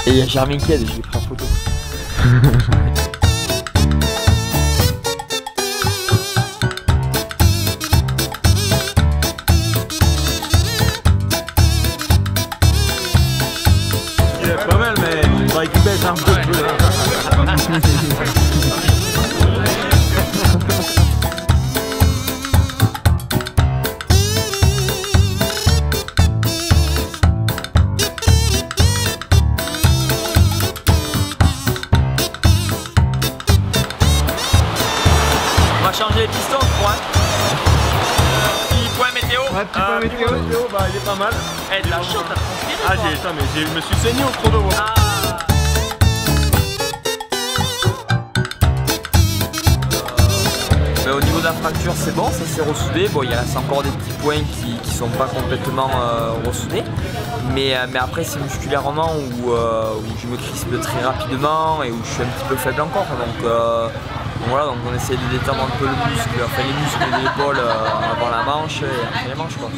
Et il y a Germain qui aide, je lui ai pris en photo. Il est pas mal, mais il faudrait qu'il baisse un peu. On va changer les pistons, je crois. Petit point météo. Ouais, petit point météo, bah, il est pas mal. Eh, de la chance, t'as transpiré. Ah, je me suis saigné au chrono. Au niveau de la fracture, c'est bon, ça s'est ressoudé. Bon, il reste encore des petits points qui sont pas complètement ressoudés. Mais après, c'est musculairement où je me crispe très rapidement et où je suis un petit peu faible encore. Donc voilà, donc on essaie de détendre un peu le muscle, enfin les muscles de l'épaule avant la manche et après les manches, quoi.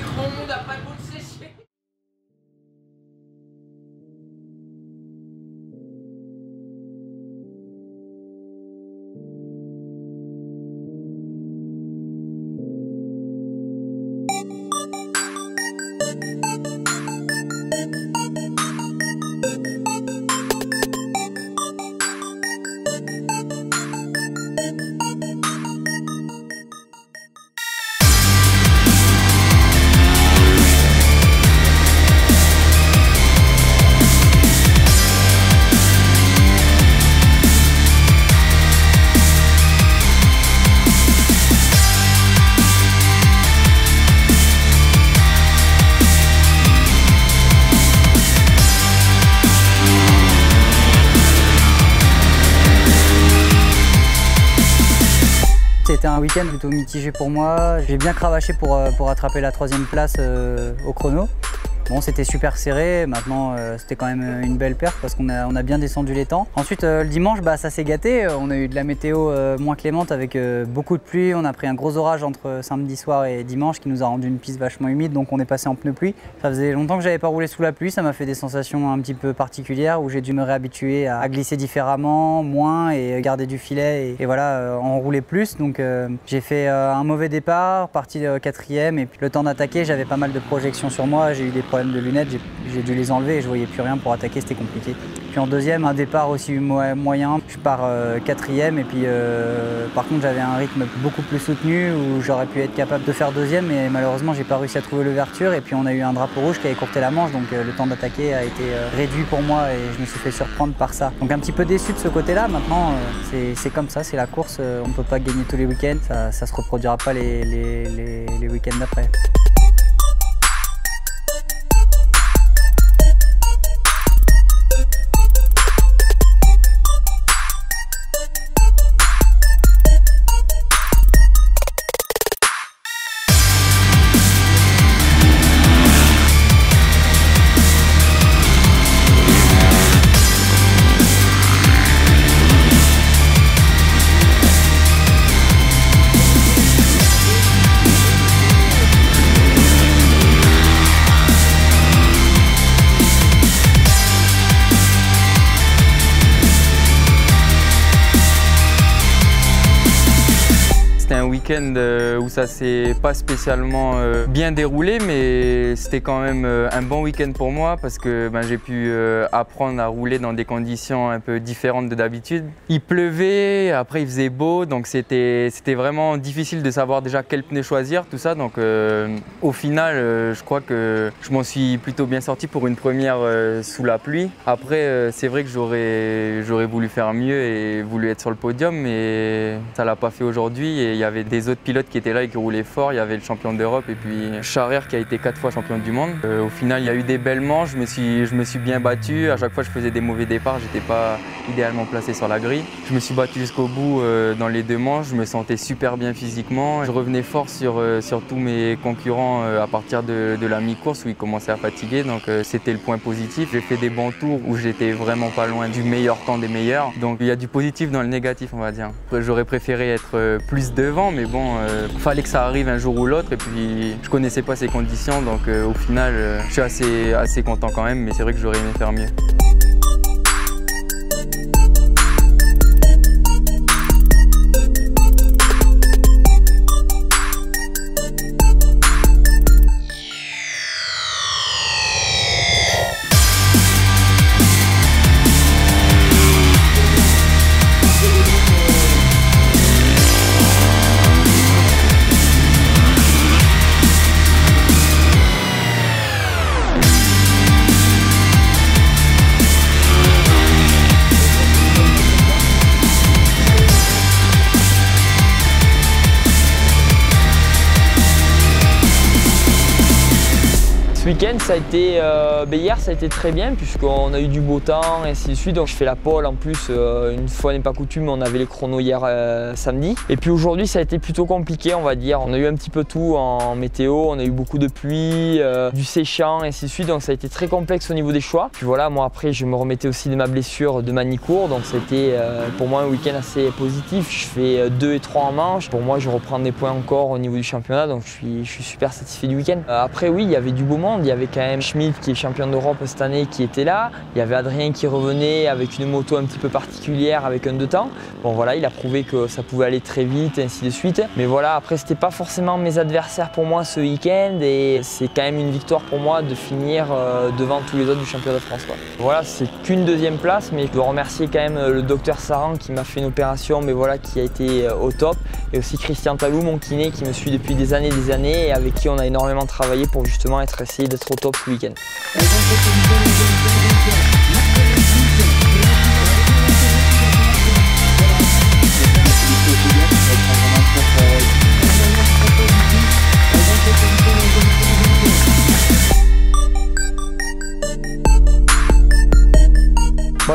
C'était un week-end plutôt mitigé pour moi. J'ai bien cravaché pour attraper la 3e place au chrono. Bon, c'était super serré, maintenant c'était quand même une belle perte parce qu'on a bien descendu les temps. Ensuite le dimanche, ça s'est gâté, on a eu de la météo moins clémente avec beaucoup de pluie, on a pris un gros orage entre samedi soir et dimanche qui nous a rendu une piste vachement humide, donc on est passé en pneu pluie. Ça faisait longtemps que j'avais pas roulé sous la pluie, ça m'a fait des sensations un petit peu particulières où j'ai dû me réhabituer à glisser différemment, moins et garder du filet et voilà, enrouler plus. Donc j'ai fait un mauvais départ, parti 4e et puis le temps d'attaquer, j'avais pas mal de projections sur moi, j'ai eu des problèmes de lunettes, j'ai dû les enlever et je voyais plus rien pour attaquer, c'était compliqué. Puis en 2e, un départ aussi moyen, je pars 4e et puis par contre j'avais un rythme beaucoup plus soutenu où j'aurais pu être capable de faire 2e mais malheureusement j'ai pas réussi à trouver l'ouverture et puis on a eu un drapeau rouge qui a écourté la manche donc le temps d'attaquer a été réduit pour moi et je me suis fait surprendre par ça. Donc un petit peu déçu de ce côté-là, maintenant c'est comme ça, c'est la course, on ne peut pas gagner tous les week-ends, ça se reproduira pas les week-ends d'après. C'était un week-end où ça s'est pas spécialement bien déroulé, mais c'était quand même un bon week-end pour moi parce que j'ai pu apprendre à rouler dans des conditions un peu différentes de d'habitude. Il pleuvait, après il faisait beau, donc c'était vraiment difficile de savoir déjà quel pneu choisir, tout ça. Donc au final, je crois que je m'en suis plutôt bien sorti pour une première sous la pluie. Après, c'est vrai que j'aurais voulu faire mieux et voulu être sur le podium, mais ça l'a pas fait aujourd'hui. Et il y avait des autres pilotes qui étaient là et qui roulaient fort. Il y avait le champion d'Europe et puis Charrer qui a été 4 fois champion du monde. Au final, il y a eu des belles manches. Je me suis bien battu. À chaque fois, je faisais des mauvais départs. J'étais pas idéalement placé sur la grille. Je me suis battu jusqu'au bout dans les 2 manches. Je me sentais super bien physiquement. Je revenais fort sur tous mes concurrents à partir de la mi-course où ils commençaient à fatiguer. Donc c'était le point positif. J'ai fait des bons tours où j'étais vraiment pas loin du meilleur temps des meilleurs. Donc il y a du positif dans le négatif, on va dire. J'aurais préféré être plus devant, mais bon, il fallait que ça arrive un jour ou l'autre. Et puis je connaissais pas ces conditions, donc au final, je suis assez content quand même. Mais c'est vrai que j'aurais aimé faire mieux. Ce week-end, ça a été, hier, ça a été très bien puisqu'on a eu du beau temps et ainsi de suite. Donc je fais la pole en plus, une fois n'est pas coutume, on avait les chronos hier samedi. Et puis aujourd'hui, ça a été plutôt compliqué, on va dire. On a eu un petit peu tout en météo, on a eu beaucoup de pluie, du séchant et ainsi de suite. Donc ça a été très complexe au niveau des choix. Puis voilà, moi après, je me remettais aussi de ma blessure de Manicourt. Donc c'était pour moi un week-end assez positif. Je fais 2 et 3 en manche. Pour moi, je reprends des points encore au niveau du championnat. Donc je suis super satisfait du week-end. Après oui, il y avait du beau monde. Il y avait quand même Schmitt qui est champion d'Europe cette année qui était là. Il y avait Adrien qui revenait avec une moto un petit peu particulière avec un 2 temps. Bon voilà, il a prouvé que ça pouvait aller très vite et ainsi de suite. Mais voilà, après c'était pas forcément mes adversaires pour moi ce week-end et c'est quand même une victoire pour moi de finir devant tous les autres du championnat de France, quoi. Voilà, c'est qu'une 2e place, mais je dois remercier quand même le docteur Saran qui m'a fait une opération, mais voilà, qui a été au top. Et aussi Christian Talou, mon kiné, qui me suit depuis des années et avec qui on a énormément travaillé pour justement essayer d'être au top ce week-end.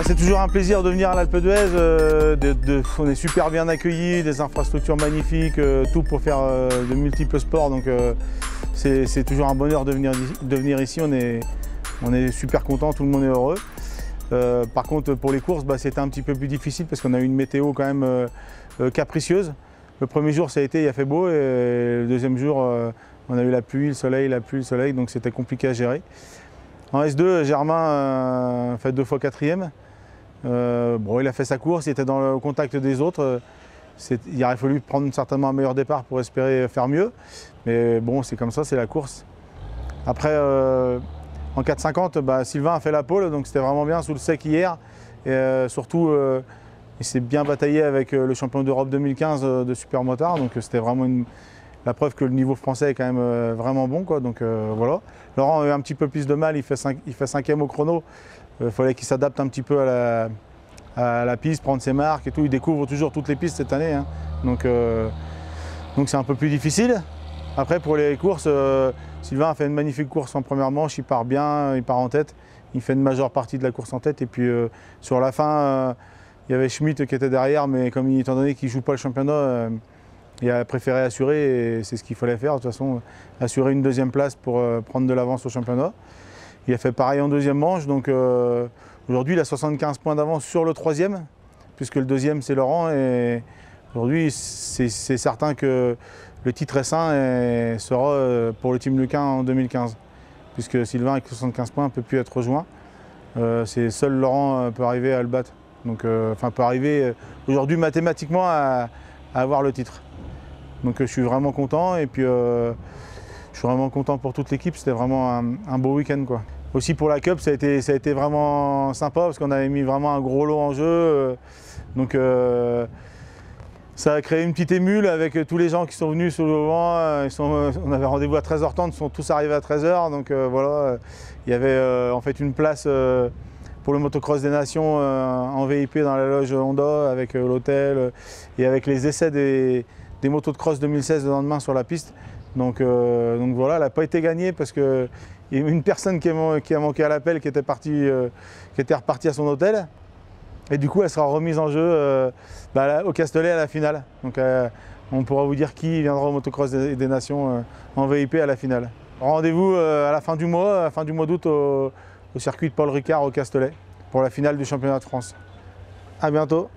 C'est toujours un plaisir de venir à l'Alpe d'Huez, on est super bien accueillis, des infrastructures magnifiques, tout pour faire de multiples sports, donc c'est toujours un bonheur de venir ici, on est super contents, tout le monde est heureux. Par contre pour les courses, c'était un petit peu plus difficile parce qu'on a eu une météo quand même capricieuse. Le premier jour ça a été, il a fait beau, et le deuxième jour on a eu la pluie, le soleil, donc c'était compliqué à gérer. En S2, Germain fait 2 fois 4e. Il a fait sa course, il était dans le contact des autres. Il aurait fallu prendre certainement un meilleur départ pour espérer faire mieux. Mais bon, c'est comme ça, c'est la course. Après, en 4,50, Sylvain a fait la pole, donc c'était vraiment bien sous le sec hier. Et surtout, il s'est bien bataillé avec le champion d'Europe 2015 de Supermotard. Donc c'était vraiment la preuve que le niveau français est quand même vraiment bon, quoi. Donc voilà. Laurent a eu un petit peu plus de mal, il fait 5e au chrono. Il fallait qu'il s'adapte un petit peu à la piste, prendre ses marques et tout. Il découvre toujours toutes les pistes cette année, hein. Donc c'est un peu plus difficile. Après pour les courses, Sylvain a fait une magnifique course en première manche, il part bien, il part en tête. Il fait une majeure partie de la course en tête. Et puis sur la fin, il y avait Schmitt qui était derrière, mais étant donné qu'il ne joue pas le championnat, il a préféré assurer, et c'est ce qu'il fallait faire. De toute façon, assurer une 2e place pour prendre de l'avance au championnat. Il a fait pareil en 2e manche, donc aujourd'hui il a 75 points d'avance sur le 3e, puisque le 2e c'est Laurent, et aujourd'hui c'est certain que le titre est sain et sera pour le Team Luquin en 2015, puisque Sylvain avec 75 points ne peut plus être rejoint. Seul Laurent peut arriver à le battre, donc peut arriver aujourd'hui mathématiquement à avoir le titre. Donc je suis vraiment content, et puis je suis vraiment content pour toute l'équipe, c'était vraiment un beau week-end, quoi. Aussi pour la Cup, ça a été vraiment sympa parce qu'on avait mis vraiment un gros lot en jeu. Donc ça a créé une petite émule avec tous les gens qui sont venus sur le vent. On avait rendez-vous à 13h30, ils sont tous arrivés à 13h. Donc voilà, il y avait en fait une place pour le motocross des nations en VIP dans la loge Honda avec l'hôtel et avec les essais des motos de cross 2016 le lendemain sur la piste. Donc voilà, elle n'a pas été gagnée parce qu'il y a une personne qui a manqué à l'appel, qui était repartie à son hôtel. Et du coup, elle sera remise en jeu au Castellet à la finale. Donc on pourra vous dire qui viendra au motocross des nations en VIP à la finale. Rendez-vous à la fin du mois d'août au circuit de Paul Ricard au Castellet pour la finale du championnat de France. À bientôt.